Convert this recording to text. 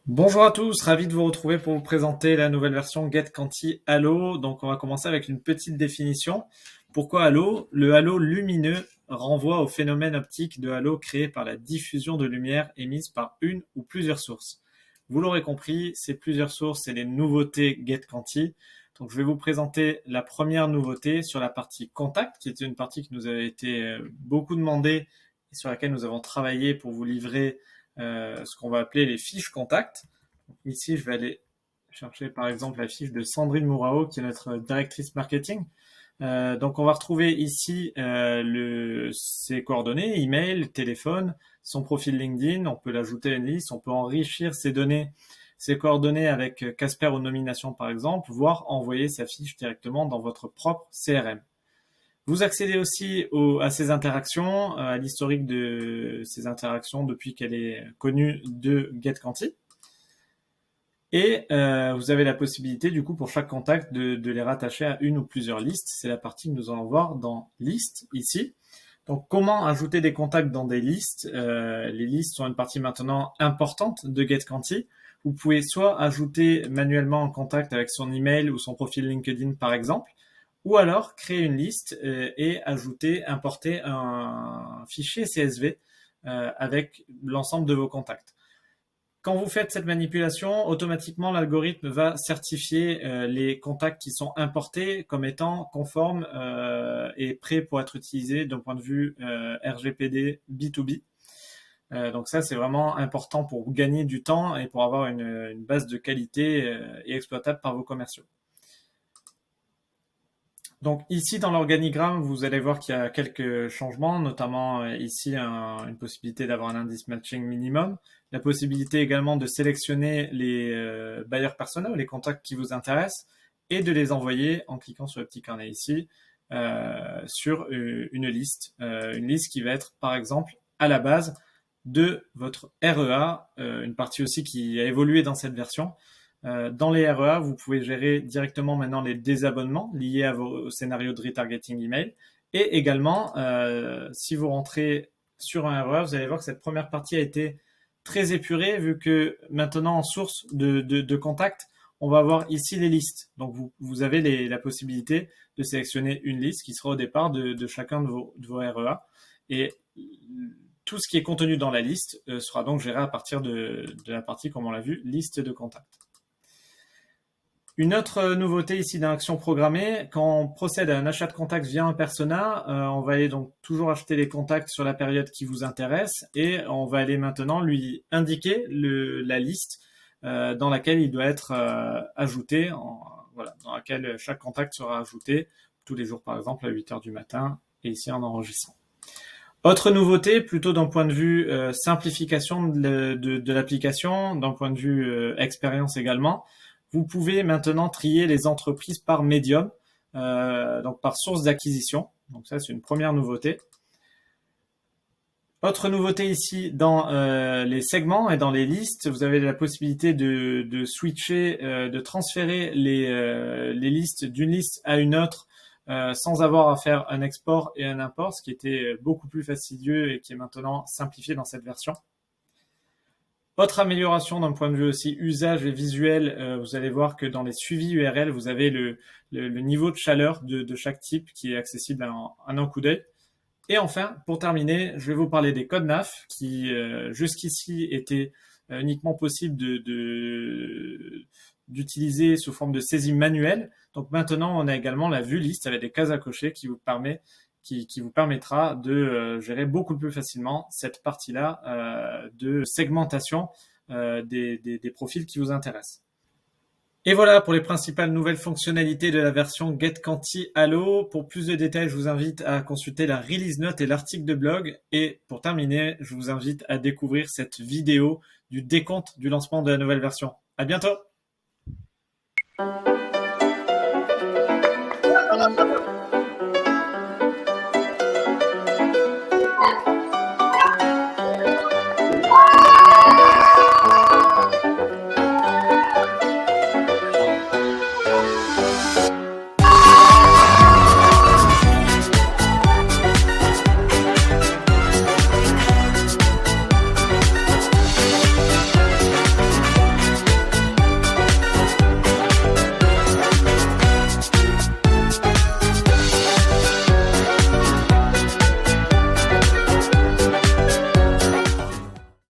Bonjour à tous, ravi de vous retrouver pour vous présenter la nouvelle version GetQuanti Halo. Donc on va commencer avec une petite définition. Pourquoi halo? Le halo lumineux renvoie au phénomène optique de halo créé par la diffusion de lumière émise par une ou plusieurs sources. Vous l'aurez compris, ces plusieurs sources et les nouveautés GetQuanti. Donc je vais vous présenter la première nouveauté sur la partie contact, qui était une partie qui nous avait été beaucoup demandée et sur laquelle nous avons travaillé pour vous livrer ce qu'on va appeler les fiches contact. Donc ici, je vais aller chercher par exemple la fiche de Sandrine Mourao, qui est notre directrice marketing. Donc on va retrouver ici ses coordonnées, email, téléphone, son profil LinkedIn. On peut l'ajouter à une liste, on peut enrichir ses données, ses coordonnées avec Casper ou Nomination par exemple, voire envoyer sa fiche directement dans votre propre CRM. Vous accédez aussi à ces interactions, à l'historique de ces interactions depuis qu'elle est connue de GetQuanti. Et vous avez la possibilité, du coup, pour chaque contact, de les rattacher à une ou plusieurs listes. C'est la partie que nous allons voir dans Liste, ici. Donc, comment ajouter des contacts dans des listes? Les listes sont une partie maintenant importante de GetQuanti. Vous pouvez soit ajouter manuellement un contact avec son email ou son profil LinkedIn, par exemple, ou alors créer une liste et importer un fichier CSV avec l'ensemble de vos contacts. Quand vous faites cette manipulation, automatiquement l'algorithme va certifier les contacts qui sont importés comme étant conformes et prêts pour être utilisés d'un point de vue RGPD B2B. Donc ça, c'est vraiment important pour gagner du temps et pour avoir une base de qualité et exploitable par vos commerciaux. Donc ici dans l'organigramme, vous allez voir qu'il y a quelques changements, notamment ici une possibilité d'avoir un indice matching minimum, la possibilité également de sélectionner les buyers persona ou les contacts qui vous intéressent et de les envoyer en cliquant sur le petit carnet ici sur une liste qui va être par exemple à la base de votre REA, une partie aussi qui a évolué dans cette version. Dans les REA, vous pouvez gérer directement maintenant les désabonnements liés à vos scénarios de retargeting email. Et également, si vous rentrez sur un REA, vous allez voir que cette première partie a été très épurée, vu que maintenant en source de contact, on va avoir ici les listes. Donc vous avez la possibilité de sélectionner une liste qui sera au départ de chacun de vos REA. Et tout ce qui est contenu dans la liste sera donc géré à partir de la partie, comme on l'a vu, liste de contacts. Une autre nouveauté ici dans l'action programmée, quand on procède à un achat de contact via un persona, on va aller donc toujours acheter les contacts sur la période qui vous intéresse et on va aller maintenant lui indiquer la liste dans laquelle il doit être ajouté, dans laquelle chaque contact sera ajouté tous les jours par exemple à 8h du matin et ici en enregistrant. Autre nouveauté, plutôt d'un point de vue simplification de l'application, d'un point de vue expérience également, vous pouvez maintenant trier les entreprises par médium, donc par source d'acquisition. Donc ça, c'est une première nouveauté. Autre nouveauté ici, dans les segments et dans les listes, vous avez la possibilité de switcher, de transférer les listes d'une liste à une autre sans avoir à faire un export et un import, ce qui était beaucoup plus fastidieux et qui est maintenant simplifié dans cette version. Autre amélioration d'un point de vue aussi usage et visuel, vous allez voir que dans les suivis URL, vous avez le niveau de chaleur de chaque type qui est accessible en un coup d'œil. Et enfin, pour terminer, je vais vous parler des codes NAF qui jusqu'ici étaient uniquement possibles d'utiliser sous forme de saisie manuelle. Donc maintenant, on a également la vue liste avec des cases à cocher qui vous permettra de gérer beaucoup plus facilement cette partie-là de segmentation des profils qui vous intéressent. Et voilà pour les principales nouvelles fonctionnalités de la version GetQuanti Halo. Pour plus de détails, je vous invite à consulter la release note et l'article de blog. Et pour terminer, je vous invite à découvrir cette vidéo du décompte du lancement de la nouvelle version. À bientôt!